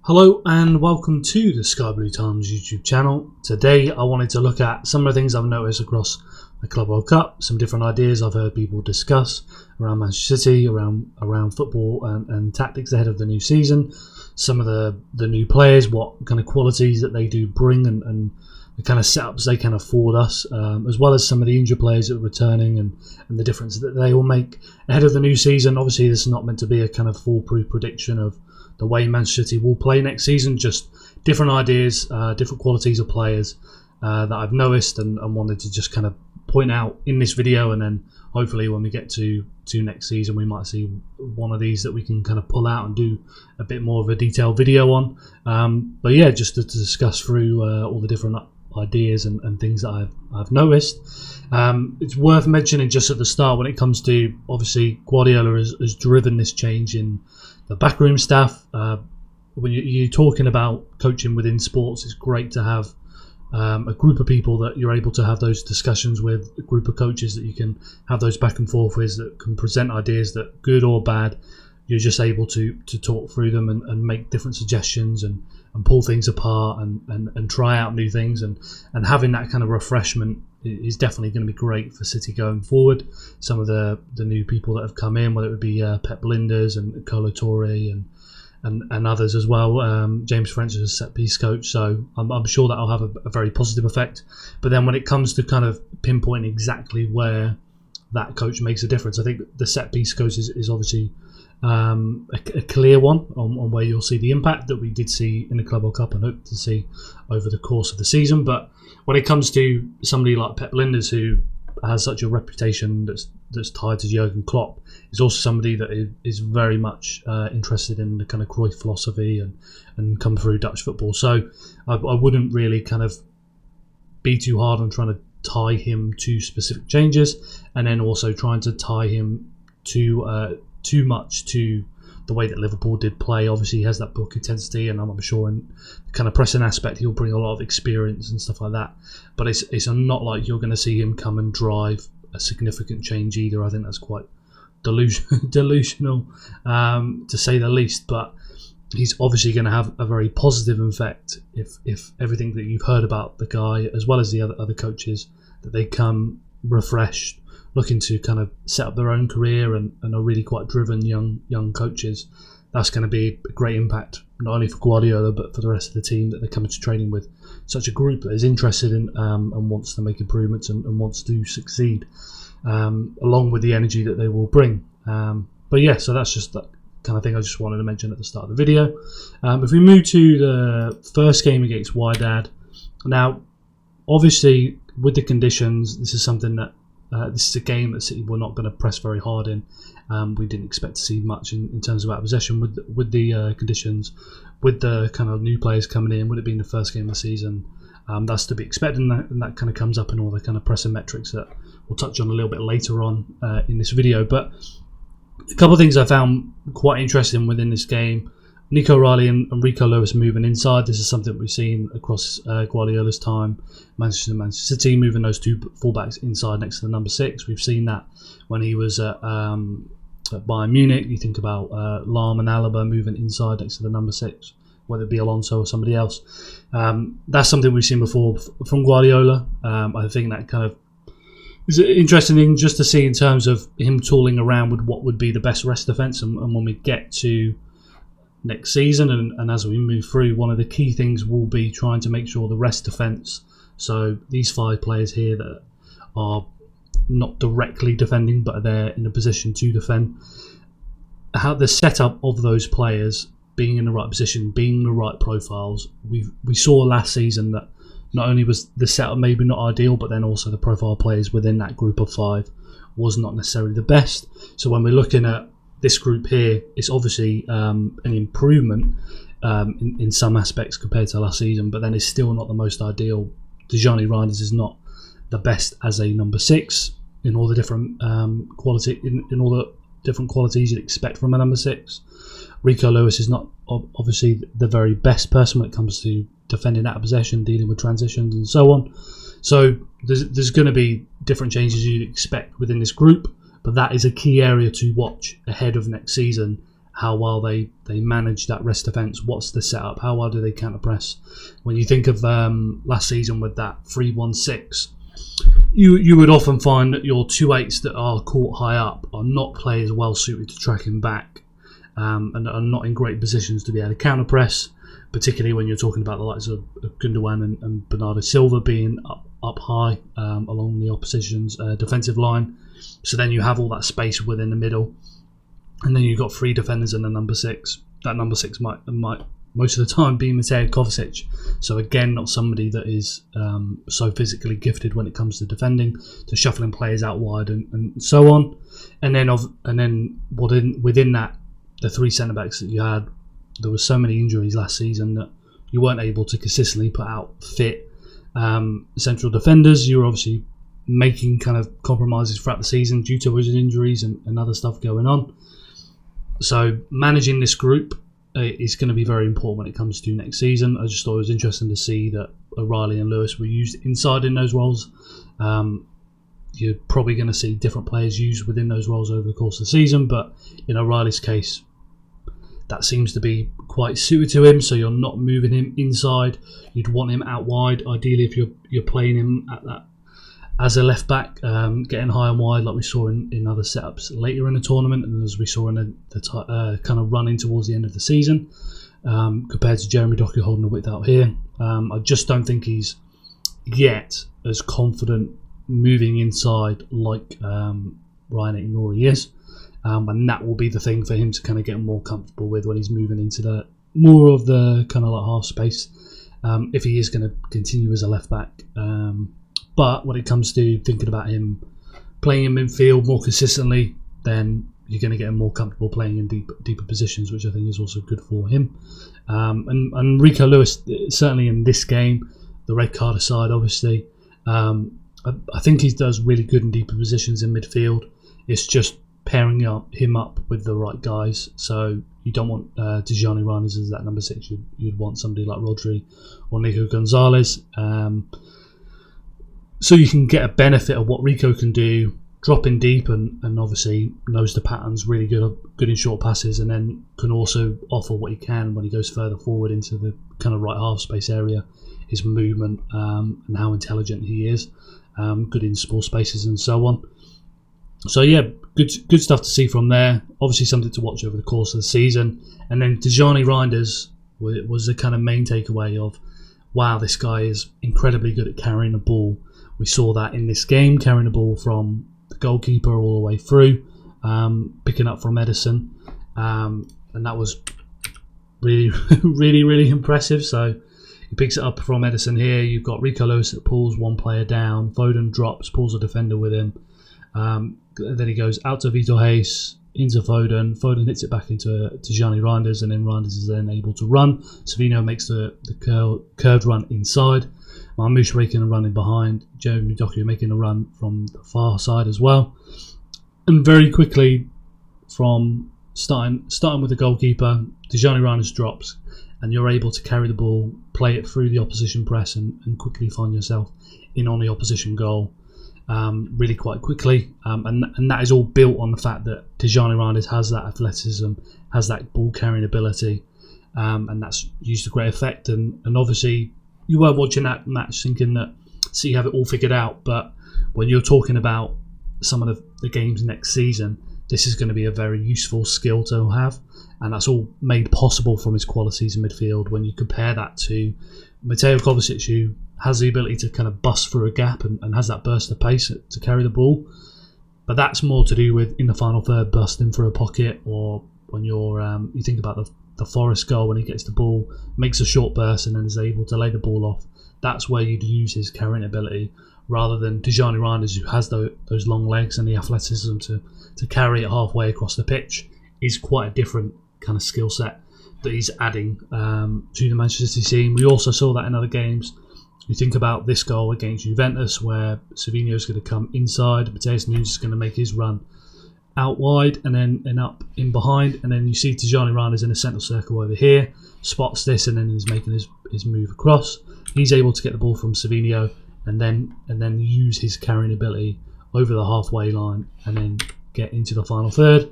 Hello and welcome to the Sky Blue Times YouTube channel. Today I wanted to look at some of the things I've noticed across the Club World Cup, some different ideas I've heard people discuss around Manchester City, around football and tactics ahead of the new season, some of the new players, what kind of qualities that they do bring and the kind of setups they can afford us, as well as some of the injured players that are returning and the difference that they will make ahead of the new season. Obviously this is not meant to be a kind of foolproof prediction of the way Manchester City will play next season, just different ideas, different qualities of players that I've noticed and wanted to just kind of point out in this video, and then hopefully when we get to next season we might see one of these that we can kind of pull out and do a bit more of a detailed video on. But yeah, just to discuss through all the different ideas and things that I've noticed. It's worth mentioning just at the start, when it comes to, obviously Guardiola has driven this change in the backroom staff. When you're talking about coaching within sports, it's great to have a group of people that you're able to have those discussions with, a group of coaches that you can have those back and forth with, that can present ideas that, good or bad, you're just able to talk through them and make different suggestions and pull things apart and try out new things, and having that kind of refreshment is definitely going to be great for City going forward. Some of the new people that have come in, whether it be Pep Lijnders and Kolo Touré and others as well. James French is a set piece coach, so I'm sure that'll have a very positive effect. But then when it comes to kind of pinpointing exactly where that coach makes a difference, I think the set piece coach is obviously a clear one on where you'll see the impact that we did see in the Club World Cup and hope to see over the course of the season. But when it comes to somebody like Pep Lijnders, who has such a reputation that's tied to Jurgen Klopp, is also somebody that is very much interested in the kind of Cruyff philosophy and come through Dutch football. So I wouldn't really kind of be too hard on trying to tie him to specific changes, and then also trying to tie him to too much to the way that Liverpool did play. Obviously he has that book intensity, and I'm sure in the kind of pressing aspect he'll bring a lot of experience and stuff like that, but it's not like you're going to see him come and drive a significant change either. I think that's quite delusional to say the least, but he's obviously going to have a very positive effect if everything that you've heard about the guy, as well as the other coaches, that they come refreshed, looking to kind of set up their own career and are really quite driven young coaches. That's going to be a great impact, not only for Guardiola but for the rest of the team that they're coming to training with. Such a group that is interested in and wants to make improvements and wants to succeed, along with the energy that they will bring. But yeah, so that's just that kind of thing I just wanted to mention at the start of the video. If we move to the first game against Wydad, now obviously with the conditions, this is something that this is a game that City were not going to press very hard in. We didn't expect to see much in terms of our possession with the conditions, with the kind of new players coming in. Would it be in the first game of the season? That's to be expected, and that kind of comes up in all the kind of pressing metrics that we'll touch on a little bit later on in this video. But a couple of things I found quite interesting within this game: Nico Riley and Rico Lewis moving inside. This is something we've seen across Guardiola's time, Manchester City, moving those two fullbacks inside next to the number 6. We've seen that when he was at Bayern Munich. You think about Lahm and Alaba moving inside next to the number 6, whether it be Alonso or somebody else. That's something we've seen before from Guardiola. I think that kind of is an interesting thing just to see in terms of him tooling around with what would be the best rest defence. And when we get to next season and as we move through, one of the key things will be trying to make sure the rest defence, so these 5 players here that are not directly defending but are there in a position to defend, how the setup of those players being in the right position, being the right profiles. We saw last season that not only was the setup maybe not ideal, but then also the profile players within that group of 5 was not necessarily the best. So when we're looking at this group here, it's obviously an improvement in some aspects compared to last season, but then it's still not the most ideal. Tijjani Reinders is not the best as a number 6 in all the different quality in all the different qualities you'd expect from a number 6. Rico Lewis is not obviously the very best person when it comes to defending out of possession, dealing with transitions and so on. So there's going to be different changes you'd expect within this group, but that is a key area to watch ahead of next season how well they manage that rest defence. What's the setup? How well do they counter press? When you think of last season with that 3-1-6, you would often find that your 2-8s that are caught high up are not players well suited to tracking back, and are not in great positions to be able to counter press, particularly when you're talking about the likes of Gundogan and Bernardo Silva being up high along the opposition's defensive line. So then you have all that space within the middle, and then you've got 3 defenders and a number 6. That number 6 might most of the time be Mateo Kovacic. So again, not somebody that is so physically gifted when it comes to defending, to shuffling players out wide and so on. And then within that, the 3 centre backs that you had, there were so many injuries last season that you weren't able to consistently put out fit central defenders. You were obviously making kind of compromises throughout the season due to those injuries and other stuff going on. So managing this group is going to be very important when it comes to next season. I just thought it was interesting to see that O'Reilly and Lewis were used inside in those roles. You're probably going to see different players used within those roles over the course of the season, but in O'Reilly's case, that seems to be quite suited to him, so you're not moving him inside. You'd want him out wide, ideally if you're playing him at that as a left back, getting high and wide like we saw in other setups later in the tournament, and as we saw in the kind of running towards the end of the season, compared to Jeremy Doku holding the width out here. I just don't think he's yet as confident moving inside like Ryan Aït-Nouri is. And that will be the thing for him to kind of get more comfortable with when he's moving into the more of the kind of like half space, if he is going to continue as a left back. But when it comes to thinking about him playing in midfield more consistently, then you're going to get him more comfortable playing in deeper positions, which I think is also good for him. And Rico Lewis, certainly in this game, the red card aside, obviously, I think he does really good in deeper positions in midfield. It's just pairing him up with the right guys. So you don't want Tijani Reijnders as that number 6. You'd want somebody like Rodri or Nico Gonzalez. So you can get a benefit of what Rico can do, drop in deep and obviously knows the patterns, really good in short passes, and then can also offer what he can when he goes further forward into the kind of right half space area, his movement and how intelligent he is, good in small spaces and so on. So yeah, good stuff to see from there. Obviously something to watch over the course of the season. And then Tijani Reijnders was the kind of main takeaway of, wow, this guy is incredibly good at carrying the ball. We saw that in this game, carrying the ball from the goalkeeper all the way through, picking up from Ederson, and that was really, really, really impressive. So he picks it up from Ederson here. You've got Rico Lewis that pulls one player down. Foden drops, pulls a defender with him. Then he goes out to Vitor Reis, into Foden. Foden hits it back into Tijani Reijnders, and then Reijnders is then able to run. Savino makes the curved run inside. Marmoush making a run in behind. Jeremy Doku making a run from the far side as well. And very quickly, from starting with the goalkeeper, Tijani Reijnders drops, and you're able to carry the ball, play it through the opposition press, and quickly find yourself in on the opposition goal. Really quite quickly, and that is all built on the fact that Tijani Reijnders has that athleticism, has that ball carrying ability, and that's used to great effect. And obviously you were watching that match thinking that City have it all figured out, but when you're talking about some of the games next season, this is going to be a very useful skill to have, and that's all made possible from his qualities in midfield. When you compare that to Mateo Kovacic, who has the ability to kind of bust through a gap and has that burst of pace to carry the ball, but that's more to do with in the final third busting through a pocket, or when you're you think about the Forest goal when he gets the ball, makes a short burst and then is able to lay the ball off. That's where you'd use his carrying ability rather than Tijani Reijnders, who has those long legs and the athleticism to carry it halfway across the pitch. Is quite a different kind of skill set that he's adding to the Manchester City team. We also saw that in other games. You think about this goal against Juventus, where Savinho's going to come inside, Mateus Nunes is going to make his run out wide and up in behind, and then you see Tijani Reijnders in the central circle over here, spots this, and then he's making his move across. He's able to get the ball from Savinho and then use his carrying ability over the halfway line and then get into the final third.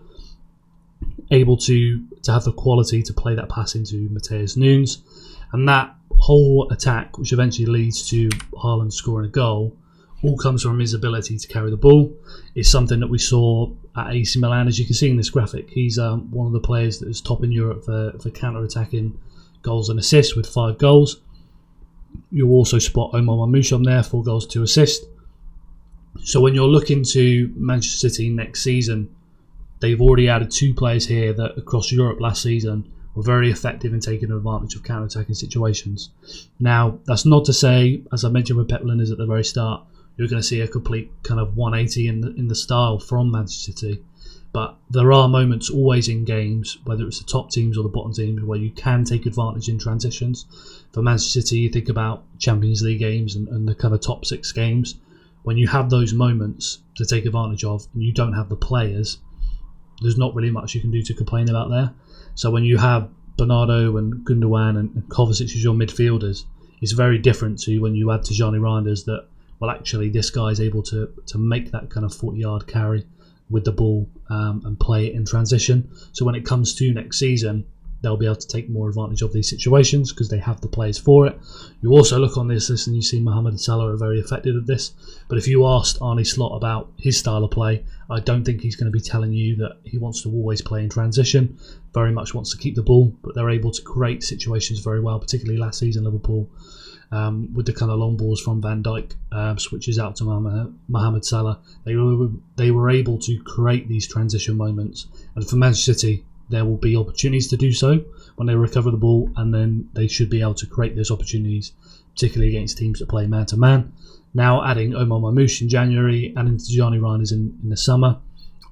able to have the quality to play that pass into Matheus Nunes. And that whole attack, which eventually leads to Haaland scoring a goal, all comes from his ability to carry the ball. It's something that we saw at AC Milan, as you can see in this graphic. He's one of the players that is top in Europe for counter-attacking goals and assists with 5 goals. You'll also spot Omar Marmoush on there, 4 goals, 2 assists. So when you're looking to Manchester City next season, they've already added 2 players here that across Europe last season were very effective in taking advantage of counter-attacking situations. Now, that's not to say, as I mentioned with Pep Lijnders at the very start, you're going to see a complete kind of 180 in the style from Manchester City. But there are moments always in games, whether it's the top teams or the bottom teams, where you can take advantage in transitions. For Manchester City, you think about Champions League games and the kind of top 6 games. When you have those moments to take advantage of and you don't have the players, there's not really much you can do to complain about there. So when you have Bernardo and Gundogan and Kovacic as your midfielders, it's very different to when you add Tijjani Reinders that, well, actually this guy is able to make that kind of 40-yard carry with the ball and play it in transition. So when it comes to next season, they'll be able to take more advantage of these situations because they have the players for it. You also look on this list and you see Mohamed Salah are very effective at this. But if you asked Arne Slot about his style of play, I don't think he's going to be telling you that he wants to always play in transition. Very much wants to keep the ball, but they're able to create situations very well, particularly last season Liverpool. With the kind of long balls from Van Dijk, switches out to Mohamed Salah. They were able to create these transition moments. And for Manchester City, there will be opportunities to do so when they recover the ball, and then they should be able to create those opportunities, particularly against teams that play man-to-man. Now adding Omar Marmoush in January and into Tijjani Reinders in the summer,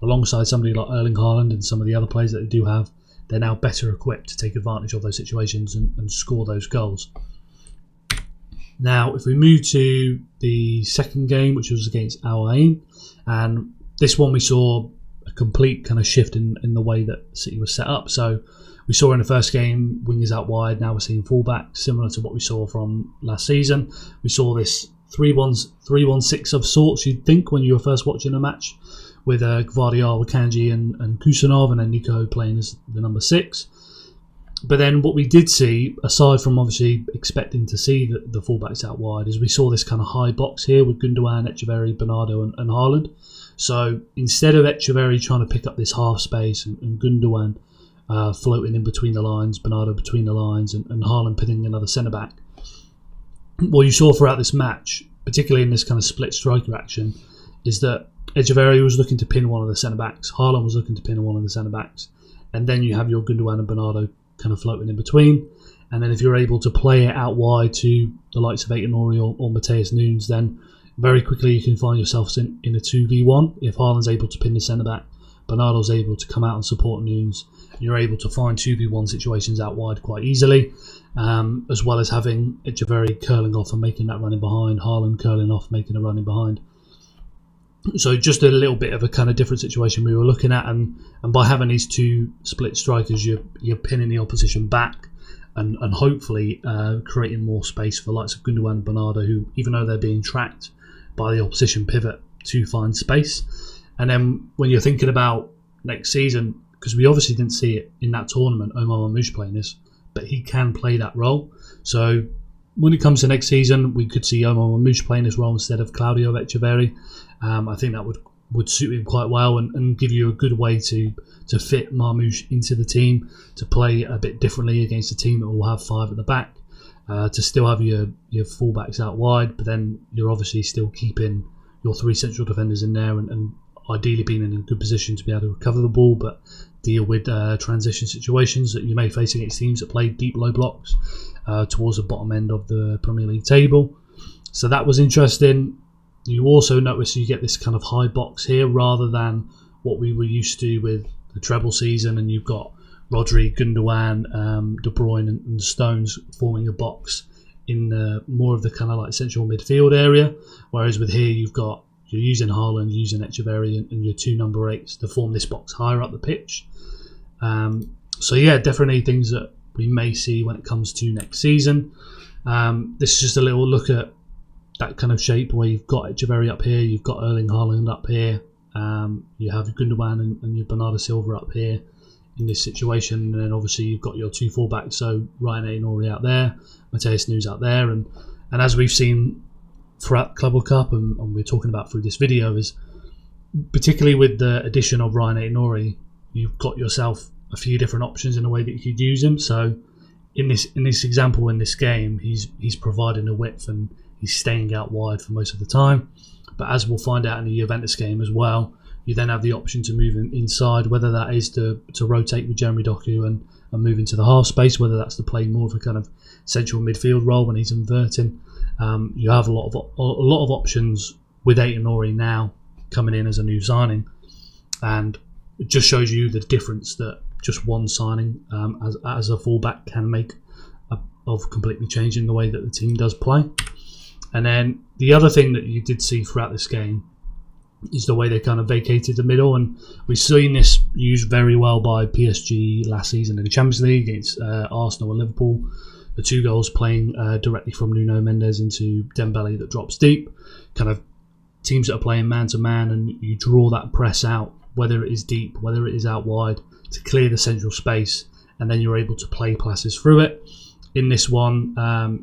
alongside somebody like Erling Haaland and some of the other players that they do have, they're now better equipped to take advantage of those situations and score those goals. Now, if we move to the second game, which was against Al Ain, and this one we saw a complete kind of shift in the way that City was set up. So we saw in the first game wingers out wide. Now we're seeing fullbacks, similar to what we saw from last season. We saw this 3-1-6 of sorts, you'd think, when you were first watching a match, with Gvardiol, Kanji and Kusanov, and then Nico playing as the number 6. But then what we did see, aside from obviously expecting to see the fullbacks out wide, is we saw this kind of high box here with Gundogan, Etcheverry, Bernardo and Haaland. So instead of Etcheverry trying to pick up this half space and Gundogan floating in between the lines, Bernardo between the lines and Haaland pinning another centre-back, what you saw throughout this match, particularly in this kind of split striker action, is that Etcheverry was looking to pin one of the centre-backs, Haaland was looking to pin one of the centre-backs, and then you have your Gundogan and Bernardo kind of floating in between. And then if you're able to play it out wide to the likes of Aït-Nouri or Matheus Nunes, then very quickly you can find yourself in a 2v1. If Haaland's able to pin the centre-back, Bernardo's able to come out and support Nunes, you're able to find 2v1 situations out wide quite easily, as well as having Etcheverry curling off and making that running behind, Haaland curling off, making a running behind. So just a little bit of a kind of different situation we were looking at, and by having these two split strikers, you're pinning the opposition back and hopefully creating more space for likes of Gundogan and Bernardo, who, even though they're being tracked by the opposition, pivot to find space. And then when you're thinking about next season, because we obviously didn't see it in that tournament, Omar Marmoush playing this, but he can play that role. So when it comes to next season, we could see Omar Marmoush playing this role instead of Claudio Etcheverry. I think that would suit him quite well and give you a good way to fit Marmoush into the team, to play a bit differently against a team that will have 5 at the back, to still have your fullbacks out wide, but then you're obviously still keeping your 3 central defenders in there and ideally being in a good position to be able to recover the ball, but deal with transition situations that you may face against teams that play deep low blocks towards the bottom end of the Premier League table. So that was interesting. You also notice you get this kind of high box here rather than what we were used to with the treble season, and you've got Rodri, Gundogan, De Bruyne and Stones forming a box in more of the kind of like central midfield area, whereas with here you're using Haaland, using Etcheverry and your 2 number 8s to form this box higher up the pitch. So yeah, definitely things that we may see when it comes to next season. This is just a little look at that kind of shape where you've got Etcheverry up here, you've got Erling Haaland up here, you have Gundogan and your Bernardo Silva up here in this situation. And then obviously you've got your two fullbacks, so Ryan Aït-Nouri out there, Matheus Nunes out there, and as we've seen throughout Club World Cup, and we're talking about through this video, is particularly with the addition of Ryan Aït-Nouri, you've got yourself a few different options in the way that you could use him. So in this example, in this game, he's providing a width and he's staying out wide for most of the time. But as we'll find out in the Juventus game as well, you then have the option to move him inside, whether that is to rotate with Jeremy Doku and move into the half space, whether that's to play more of a kind of central midfield role when he's inverting. You have a lot of options with Aït-Nouri now coming in as a new signing, and it just shows you the difference that just one signing as a fullback can make of completely changing the way that the team does play. And then the other thing that you did see throughout this game is the way they kind of vacated the middle, and we've seen this used very well by PSG last season in the Champions League against Arsenal and Liverpool. The two goals playing directly from Nuno Mendes into Dembele that drops deep, kind of teams that are playing man-to-man, and you draw that press out, whether it is deep, whether it is out wide, to clear the central space, and then you're able to play passes through it. In this one,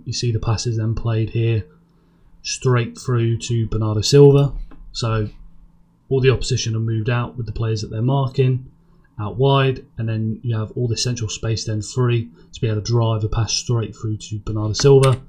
you see the passes then played here straight through to Bernardo Silva. So all the opposition are moved out with the players that they're marking out wide, and then you have all the central space then free to be able to drive a pass straight through to Bernardo Silva.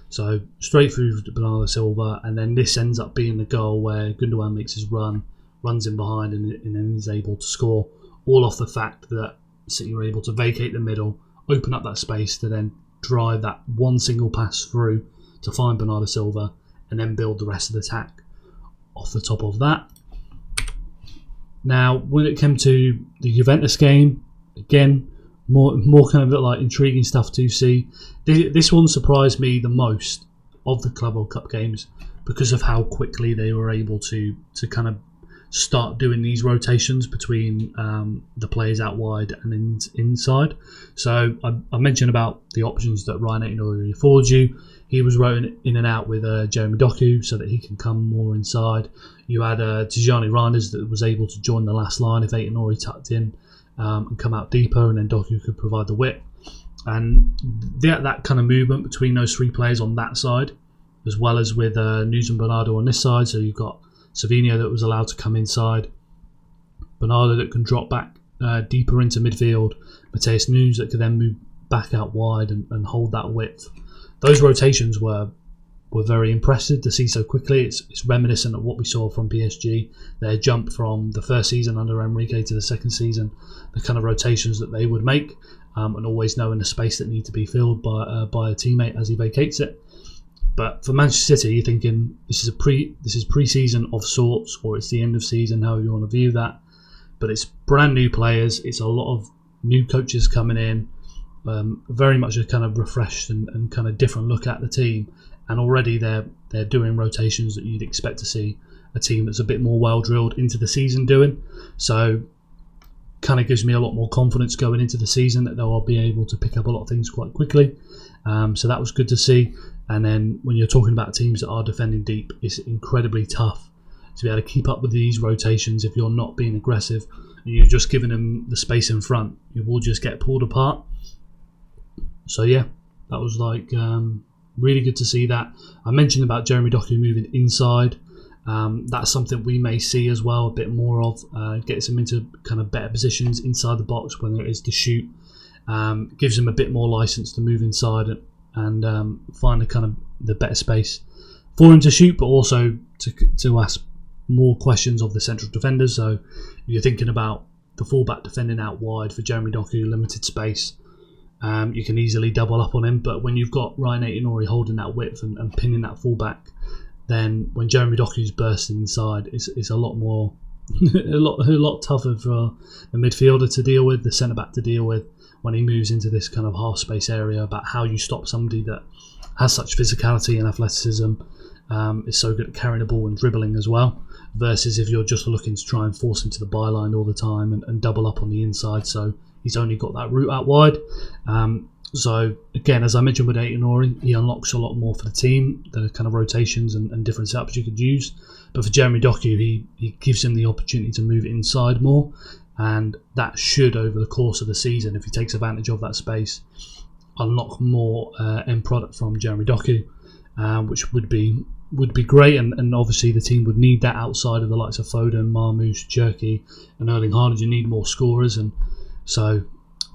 So straight through to Bernardo Silva, and then this ends up being the goal where Gundogan makes his runs in behind, and then is able to score, all off the fact that City were able to vacate the middle, open up that space to then drive that one single pass through to find Bernardo Silva, and then build the rest of the attack off the top of that. Now, when it came to the Juventus game, again, more kind of like intriguing stuff to see. This one surprised me the most of the Club World Cup games because of how quickly they were able to kind of start doing these rotations between the players out wide and inside. So I mentioned about the options that Ryan Aït-Nouri affords you. He was rotating in and out with Jeremy Doku so that he can come more inside. You had Tijani Reinders that was able to join the last line if Aït-Nouri tucked in and come out deeper, and then Doku could provide the width. And that kind of movement between those three players on that side, as well as with Nunes and Bernardo on this side. So you've got Savinho that was allowed to come inside, Bernardo that can drop back deeper into midfield, Matheus Nunes that could then move back out wide and hold that width. Those rotations were very impressive to see so quickly. It's reminiscent of what we saw from PSG, their jump from the first season under Enrique to the second season, the kind of rotations that they would make, and always knowing the space that need to be filled by a teammate as he vacates it. But for Manchester City, you're thinking this is pre-season of sorts, or it's the end of season, however you want to view that. But it's brand new players. It's a lot of new coaches coming in. Very much a kind of refreshed and kind of different look at the team. And already they're doing rotations that you'd expect to see a team that's a bit more well drilled into the season doing. So kind of gives me a lot more confidence going into the season that they'll be able to pick up a lot of things quite quickly. So that was good to see. And then when you're talking about teams that are defending deep, it's incredibly tough to be able to keep up with these rotations if you're not being aggressive and you're just giving them the space in front. You will just get pulled apart. So yeah, that was like really good to see that. I mentioned about Jeremy Doku moving inside. That's something we may see as well, a bit more of. Gets him into kind of better positions inside the box when it is to shoot. Gives him a bit more license to move inside and find the better space for him to shoot, but also to ask more questions of the central defenders. So you're thinking about the fullback defending out wide for Jeremy Doku, limited space. You can easily double up on him, but when you've got Ryan Aït-Nouri holding that width and pinning that fullback, then when Jeremy Doku's bursting inside, it's a lot more, a lot tougher for the midfielder to deal with, the centre back to deal with when he moves into this kind of half space area. About how you stop somebody that has such physicality and athleticism, is so good at carrying the ball and dribbling as well. Versus if you're just looking to try and force him to the byline all the time and double up on the inside. So he's only got that route out wide. So again, as I mentioned with Aït-Nouri, he unlocks a lot more for the team, the kind of rotations and different setups you could use. But for Jeremy Doku, he gives him the opportunity to move inside more. and that should, over the course of the season, if he takes advantage of that space, unlock more end product from Jeremy Doku, which would be great, and obviously the team would need that outside of the likes of Foden, Marmoush, Cherki and Erling Haaland. You need more scorers, and so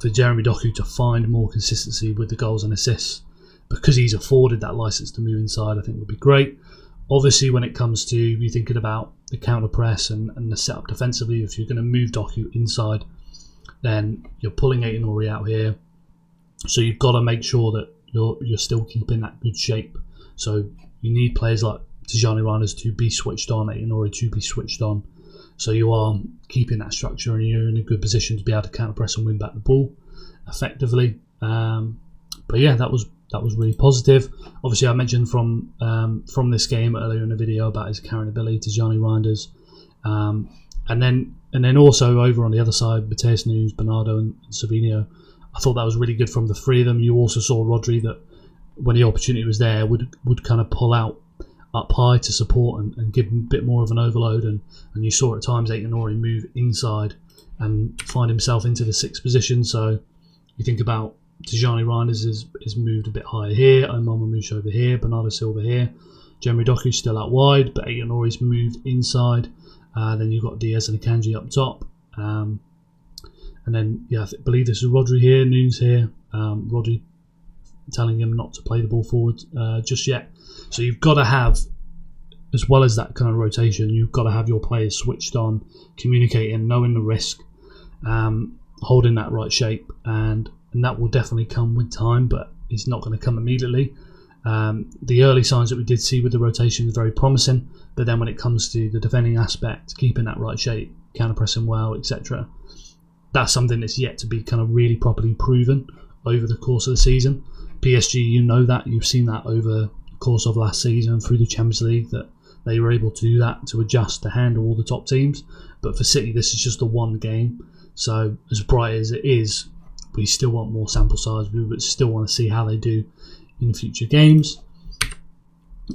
for Jeremy Doku to find more consistency with the goals and assists, because he's afforded that license to move inside, I think would be great. Obviously, when it comes to you thinking about the counter press and the setup defensively, if you're going to move Doku inside, then you're pulling Aït-Nouri out here, so you've got to make sure that you're still keeping that good shape. So you need players like Tijjani Reinders to be switched on, Aït-Nouri to be switched on, so you are keeping that structure and you're in a good position to be able to counter press and win back the ball effectively. But yeah, that was really positive. Obviously, I mentioned from this game earlier in the video about his carrying ability, Tijjani Reinders, and then also over on the other side, Matheus Nunes, Bernardo, and Savinho. I thought that was really good from the three of them. You also saw Rodri, that when the opportunity was there, would kind of pull out up high to support and give him a bit more of an overload, and you saw at times Aït-Nouri move inside and find himself into the sixth position. So you think about Tijjani Reinders is moved a bit higher here, Omar Marmoush over here, Bernardo Silva here, Jeremy Doku's still out wide, but Aït-Nouri's moved inside. Then you've got Diaz and Akanji up top, and then I believe this is Rodri here, Nunes here, Rodri telling him not to play the ball forward just yet. So you've got to have, as well as that kind of rotation, you've got to have your players switched on, communicating, knowing the risk, holding that right shape, and that will definitely come with time, but it's not going to come immediately. The early signs that we did see with the rotation is very promising, but then when it comes to the defending aspect, keeping that right shape, counter-pressing well, etc., that's something that's yet to be kind of really properly proven over the course of the season. PSG, you know that, you've seen that over the course of last season through the Champions League, that they were able to do that, to adjust to handle all the top teams. But for City, this is just the one game, so as bright as it is, we still want more sample size. We would still want to see how they do in future games.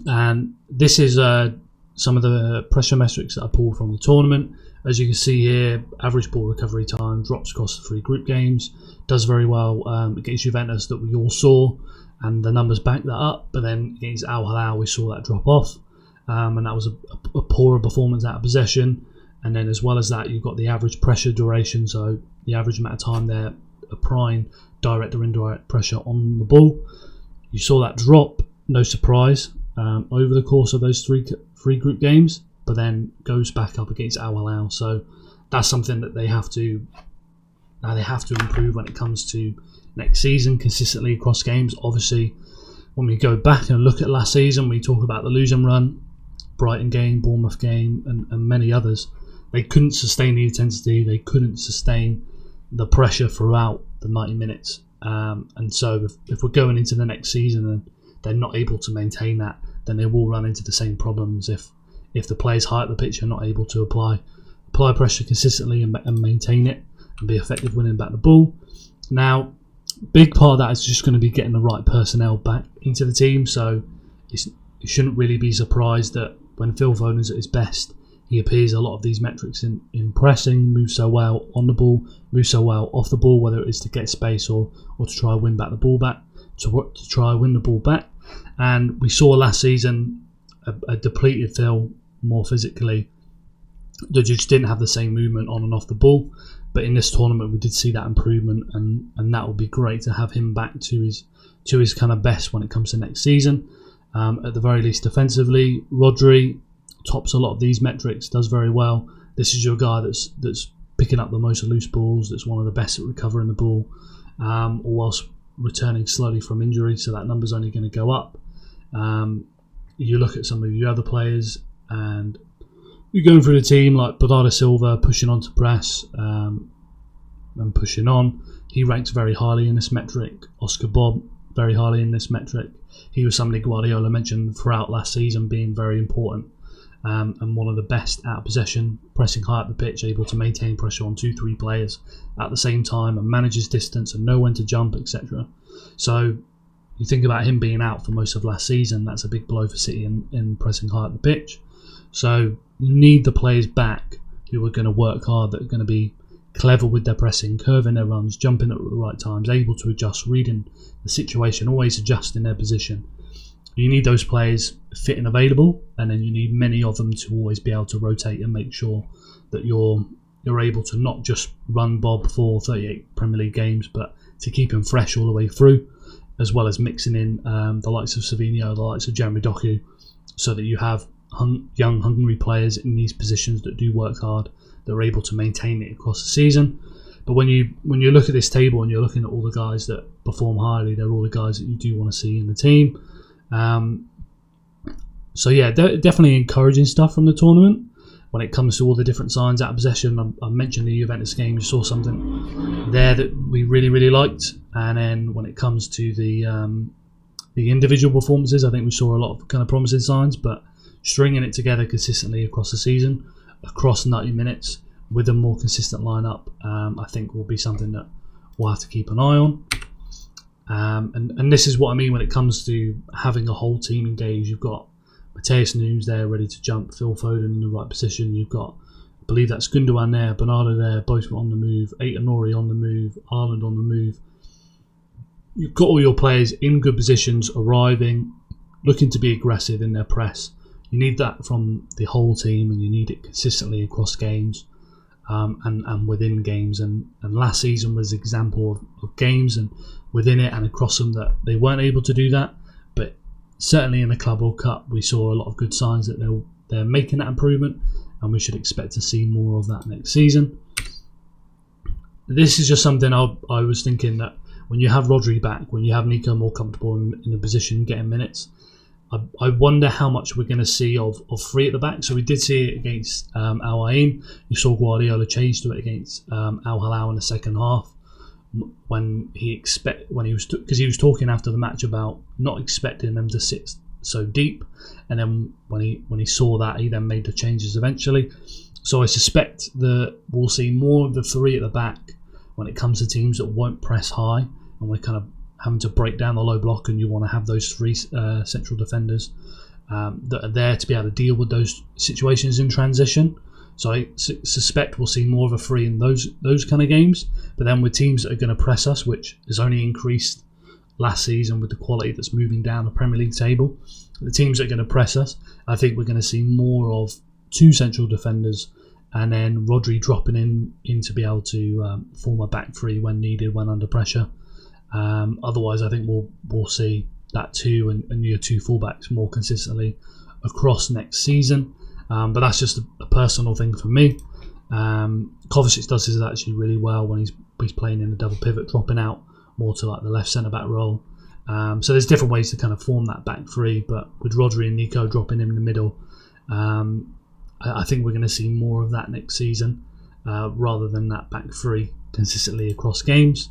And this is some of the pressure metrics that I pulled from the tournament. As you can see here, average ball recovery time drops across the 3 group games, does very well against Juventus, that we all saw, and the numbers back that up. But then against Al Hilal, we saw that drop off, and that was a poorer performance out of possession. And then as well as that, you've got the average pressure duration, so the average amount of time they're applying direct or indirect pressure on the ball. You saw that drop, no surprise, over the course of those three group games, but then goes back up against Al Hilal. So that's something that they have to improve when it comes to next season, consistently across games. Obviously, when we go back and look at last season, we talk about the losing run, Brighton game, Bournemouth game, and many others. They couldn't sustain the intensity, they couldn't sustain the pressure throughout the 90 minutes. And so if we're going into the next season and they're not able to maintain that, then they will run into the same problems if the players high up the pitch are not able to apply pressure consistently and maintain it and be effective winning back the ball. Now, big part of that is just going to be getting the right personnel back into the team. So you shouldn't really be surprised that when Phil Foden's at his best, he appears a lot of these metrics in pressing, moves so well on the ball, moves so well off the ball, whether it is to get space or to try and win back the ball back, to try and win the ball back. And we saw last season a depleted Phil more physically, that just didn't have the same movement on and off the ball. But in this tournament, we did see that improvement, and that will be great to have him back to his kind of best when it comes to next season. At the very least, defensively, Rodri tops a lot of these metrics, does very well. This is your guy that's picking up the most loose balls, that's one of the best at recovering the ball, whilst returning slowly from injury, so that number's only going to go up. You look at some of your other players, and you're going through the team, like Bernardo Silva pushing on to press and pushing on. He ranks very highly in this metric. Oscar Bob, very highly in this metric. He was somebody Guardiola mentioned throughout last season being very important. And one of the best out of possession, pressing high up the pitch, able to maintain pressure on 2-3 players at the same time and manage his distance and know when to jump, etc. So you think about him being out for most of last season, that's a big blow for City in pressing high up the pitch. So you need the players back who are going to work hard, that are going to be clever with their pressing, curving their runs, jumping at the right times, able to adjust, reading the situation, always adjusting their position. You need those players fit and available, and then you need many of them to always be able to rotate and make sure that you're able to not just run Bob for 38 Premier League games, but to keep him fresh all the way through, as well as mixing in the likes of Savinho, the likes of Jeremy Doku, so that you have young, hungry players in these positions that do work hard, that are able to maintain it across the season. But when you look at this table and you're looking at all the guys that perform highly, they're all the guys that you do want to see in the team. So yeah, definitely encouraging stuff from the tournament. When it comes to all the different signs out of possession, I mentioned the Juventus game. You saw something there that we really, really liked. And then when it comes to the individual performances, I think we saw a lot of kind of promising signs. But stringing it together consistently across the season, across 90 minutes, with a more consistent lineup, I think will be something that we'll have to keep an eye on. And this is what I mean when it comes to having a whole team engaged. You've got Mateus Nunes there ready to jump, Phil Foden in the right position. You've got, I believe that's Gundogan there, Bernardo there, both on the move, Aït-Nouri on the move, Haaland on the move. You've got all your players in good positions, arriving, looking to be aggressive in their press. You need that from the whole team, and you need it consistently across games and within games. And last season was an example of games and within it and across them that they weren't able to do that. But certainly in the Club World Cup, we saw a lot of good signs that they're making that improvement, and we should expect to see more of that next season. This is just something I was thinking that when you have Rodri back, when you have Nico more comfortable in the position, getting minutes, I wonder how much we're going to see of three at the back. So we did see it against Al Ain. You saw Guardiola change to it against Al Hilal in the second half, when he was talking after the match about not expecting them to sit so deep, and then when he saw that, he then made the changes eventually. So I suspect that we'll see more of the three at the back when it comes to teams that won't press high, and we're kind of having to break down the low block, and you want to have those three central defenders that are there to be able to deal with those situations in transition. So I suspect we'll see more of a three in those kind of games. But then with teams that are going to press us, which has only increased last season with the quality that's moving down the Premier League table, the teams that are going to press us, I think we're going to see more of two central defenders, and then Rodri dropping in to be able to form a back three when needed, when under pressure. Otherwise, I think we'll see that two and your two fullbacks more consistently across next season. But that's just a personal thing for me. Kovacic does this actually really well when he's playing in a double pivot, dropping out more to like the left centre back role. So there's different ways to kind of form that back three, but with Rodri and Nico dropping in the middle, I think we're going to see more of that next season, rather than that back three consistently across games.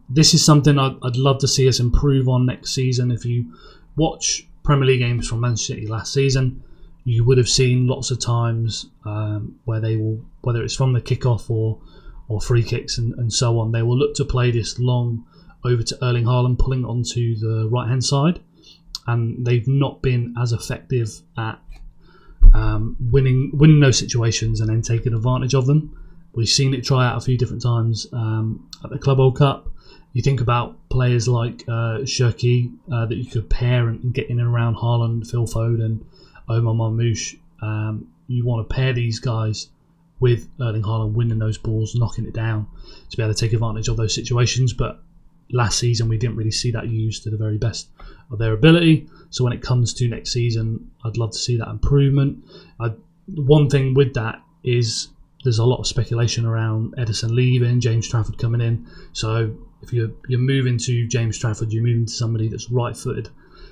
This is something I'd love to see us improve on next season. If you watch Premier League games from Manchester City last season, you would have seen lots of times where they will, whether it's from the kickoff or free kicks and so on, they will look to play this long over to Erling Haaland, pulling onto the right hand side, and they've not been as effective at winning those situations and then taking advantage of them. We've seen it try out a few different times at the Club World Cup. You think about players like Cherki that you could pair and get in and around Haaland, Phil Foden, Omar Marmoush. You want to pair these guys with Erling Haaland winning those balls, knocking it down to be able to take advantage of those situations. But last season we didn't really see that used to the very best of their ability. So when it comes to next season, I'd love to see that improvement. One thing with that is there's a lot of speculation around Ederson leaving, James Trafford coming in. So if you're moving to James Trafford, you're moving to somebody that's right-footed.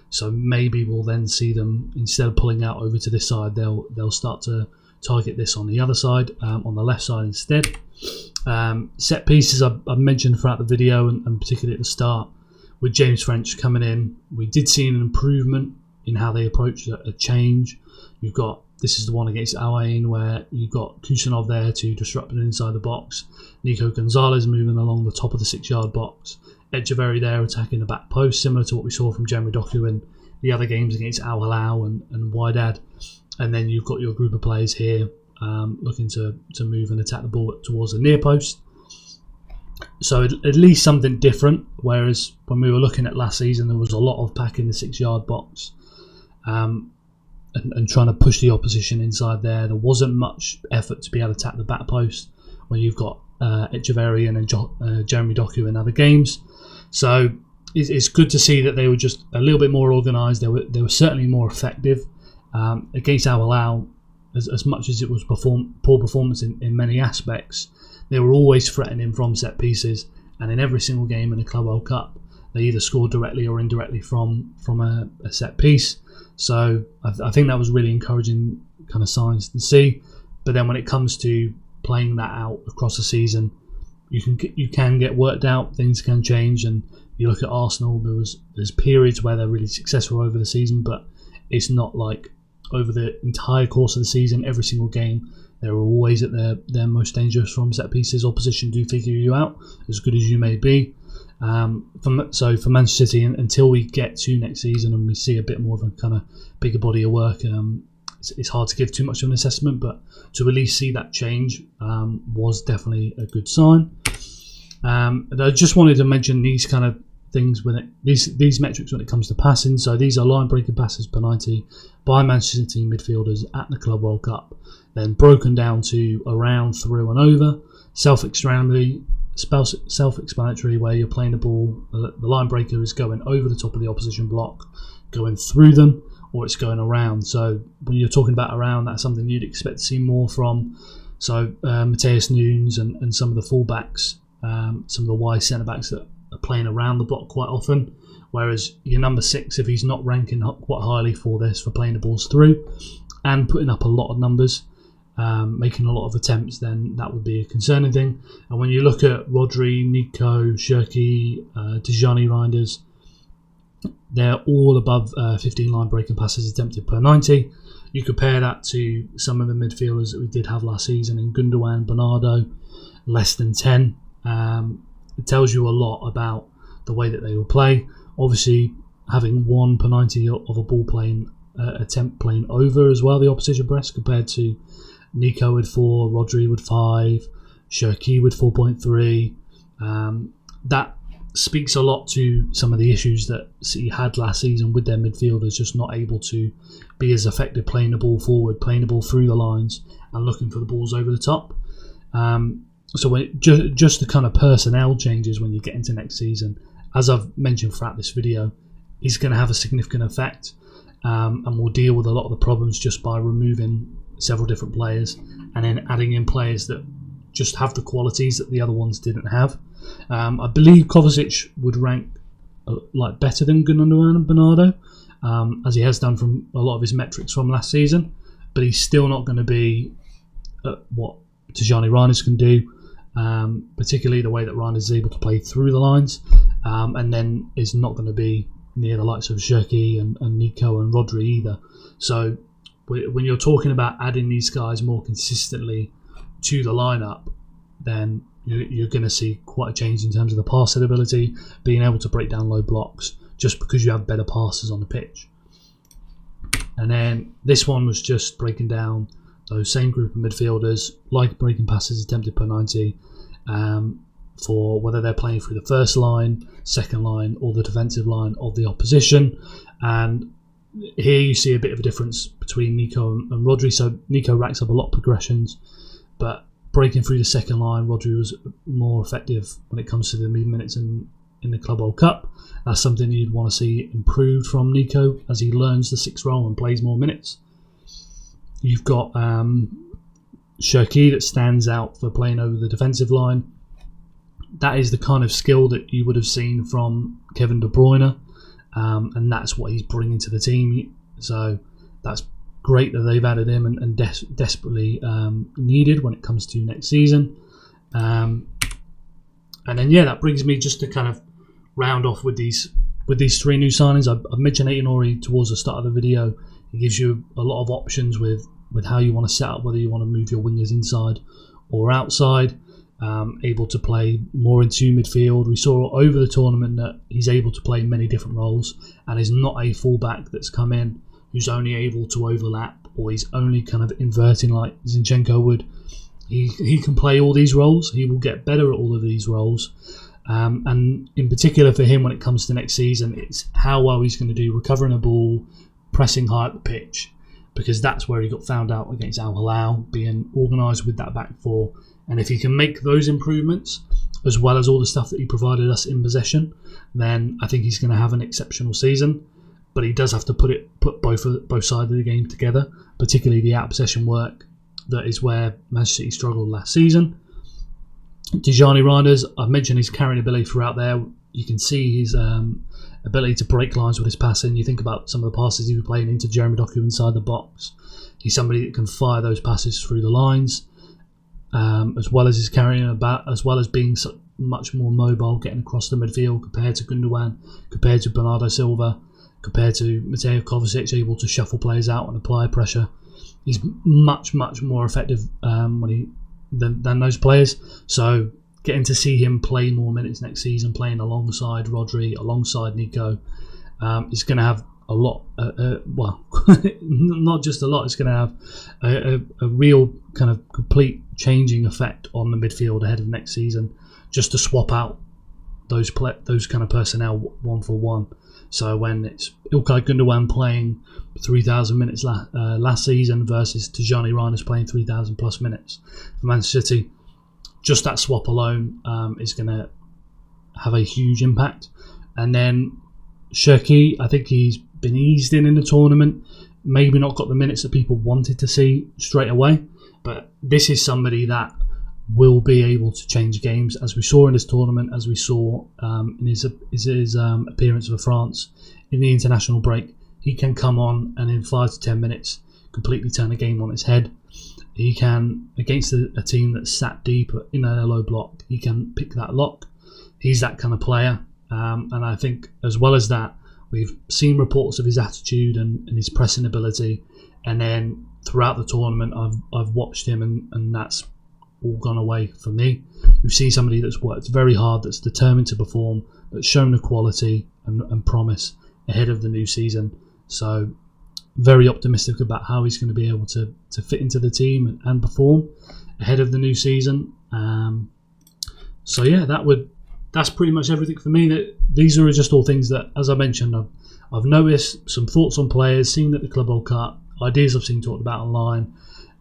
So maybe we'll then see them, instead of pulling out over to this side, they'll start to target this on the other side, on the left side instead. Set pieces I've mentioned throughout the video, and particularly at the start, with James French coming in, we did see an improvement in how they approached a change. This is the one against Al Ain where you've got Kusanov there to disrupt it inside the box. Nico Gonzalez moving along the top of the 6-yard box. Echeverri there attacking the back post, similar to what we saw from Jeremy Doku in the other games against Al Hilal and Wydad. And then you've got your group of players here looking to move and attack the ball towards the near post. So at least something different, whereas when we were looking at last season, there was a lot of packing the 6-yard box and trying to push the opposition inside there. There wasn't much effort to be able to attack the back post when you've got Echeverry and Jeremy Doku in other games. So it's good to see that they were just a little bit more organised. They were certainly more effective against Al Hilal. As much as it was poor performance in many aspects, they were always threatening from set pieces, and in every single game in the Club World Cup, they either scored directly or indirectly from a set piece. So I think that was really encouraging kind of signs to see. But then when it comes to playing that out across the season, you can get worked out, things can change, and you look at Arsenal, there's periods where they're really successful over the season, but it's not like over the entire course of the season, every single game, they're always at their most dangerous from set pieces. Opposition do figure you out, as good as you may be. So for Manchester City, until we get to next season and we see a bit more of a kind of bigger body of work, it's hard to give too much of an assessment, but to at least see that change was definitely a good sign. And I just wanted to mention these kind of things with it, these metrics when it comes to passing. So these are line breaking passes per 90 by Manchester City midfielders at the Club World Cup, then broken down to around, through and over. Self-explanatory where you're playing the ball, the line breaker is going over the top of the opposition block, going through them, or it's going around. So when you're talking about around, that's something you'd expect to see more from. So Matheus Nunes and some of the fullbacks, some of the wide centre-backs that are playing around the block quite often, whereas your number 6, if he's not ranking quite highly for this, for playing the balls through and putting up a lot of numbers, making a lot of attempts, then that would be a concerning thing. And when you look at Rodri, Nico, Cherki, Tijani Reinders, they're all above 15 line breaking passes attempted per 90. You compare that to some of the midfielders that we did have last season in Gundogan, Bernardo, less than 10. It tells you a lot about the way that they will play. Obviously, having 1 per 90 of a ball attempt playing over as well, the opposition press, compared to Nico with 4, Rodri with 5, Cherki with 4.3. That speaks a lot to some of the issues that City had last season with their midfielders just not able to be as effective playing the ball forward, playing the ball through the lines and looking for the balls over the top. So just the kind of personnel changes when you get into next season, as I've mentioned throughout this video, is going to have a significant effect, and we'll deal with a lot of the problems just by removing several different players and then adding in players that just have the qualities that the other ones didn't have. I believe Kovacic would rank better than Gundogan and Bernardo, as he has done from a lot of his metrics from last season, but he's still not going to be what Tijani Reinders can do, particularly the way that Reinders is able to play through the lines, and then is not going to be near the likes of Cherki and Nico and Rodri either. So when you're talking about adding these guys more consistently to the lineup, then you're going to see quite a change in terms of the passing ability, being able to break down low blocks, just because you have better passers on the pitch. And then this one was just breaking down those same group of midfielders, like breaking passes attempted per 90, for whether they're playing through the first line, second line, or the defensive line of the opposition. And here you see a bit of a difference between Nico and Rodri. So Nico racks up a lot of progressions, but breaking through the second line, Rodri was more effective when it comes to the minutes in the Club World Cup. That's something you'd want to see improved from Nico as he learns the 6th role and plays more minutes. You've got Cherki that stands out for playing over the defensive line. That is the kind of skill that you would have seen from Kevin De Bruyne, and that's what he's bringing to the team. So that's great that they've added him and desperately needed when it comes to next season. And then that brings me just to kind of round off with these 3 new signings. I've mentioned Aït-Nouri towards the start of the video. It gives you a lot of options with how you want to set up, whether you want to move your wingers inside or outside, able to play more into midfield. We saw over the tournament that he's able to play many different roles and is not a fullback that's come in who's only able to overlap or he's only kind of inverting like Zinchenko would. He can play all these roles. He will get better at all of these roles. And in particular for him when it comes to next season, it's how well he's going to do recovering a ball, pressing high at the pitch, because that's where he got found out against Al Hilal, being organised with that back four. And if he can make those improvements, as well as all the stuff that he provided us in possession, then I think he's going to have an exceptional season. But he does have to put both sides of the game together, particularly the out-possession work. That is where Manchester City struggled last season. Tijjani Reinders, I've mentioned his carrying ability throughout there. You can see his ability to break lines with his passing. You think about some of the passes he was playing into Jeremy Doku inside the box. He's somebody that can fire those passes through the lines, as well as his carrying about, as well as being so much more mobile, getting across the midfield compared to Gundogan, compared to Bernardo Silva, compared to Mateo Kovacic, able to shuffle players out and apply pressure. He's much more effective than those players. So getting to see him play more minutes next season, playing alongside Rodri, alongside Nico, is going to have a lot. Well, not just a lot. It's going to have a real kind of complete changing effect on the midfield ahead of next season. Just to swap out those kind of personnel one for one. So when it's Ilkay Gundogan playing 3,000 minutes last season versus Tijjani Reinders playing 3,000 plus minutes for Manchester City, just that swap alone is going to have a huge impact. And then Cherki, I think he's been eased in the tournament, maybe not got the minutes that people wanted to see straight away, but this is somebody that will be able to change games, as we saw in this tournament, as we saw in his appearance for France in the international break. He can come on and in 5 to 10 minutes completely turn a game on its head. He can, against a team that's sat deep in a low block, he can pick that lock. He's that kind of player, and I think as well as that, we've seen reports of his attitude and his pressing ability, and then throughout the tournament I've watched him and that's all gone away for me. We've seen somebody that's worked very hard, that's determined to perform, that's shown the quality and promise ahead of the new season. So very optimistic about how he's going to be able to fit into the team and perform ahead of the new season. So yeah, that's pretty much everything for me. These are just all things that, as I mentioned, I've noticed, some thoughts on players, seen at the Club World Cup, ideas I've seen talked about online,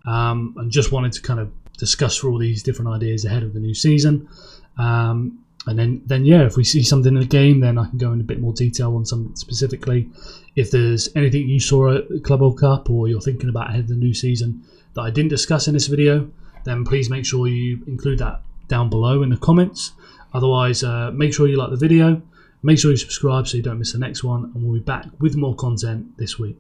and just wanted to kind of discuss through all these different ideas ahead of the new season. And then yeah, if we see something in the game, then I can go in a bit more detail on something specifically. If there's anything you saw at the Club World Cup or you're thinking about ahead of the new season that I didn't discuss in this video, then please make sure you include that down below in the comments. Otherwise, make sure you like the video, make sure you subscribe so you don't miss the next one, and we'll be back with more content this week.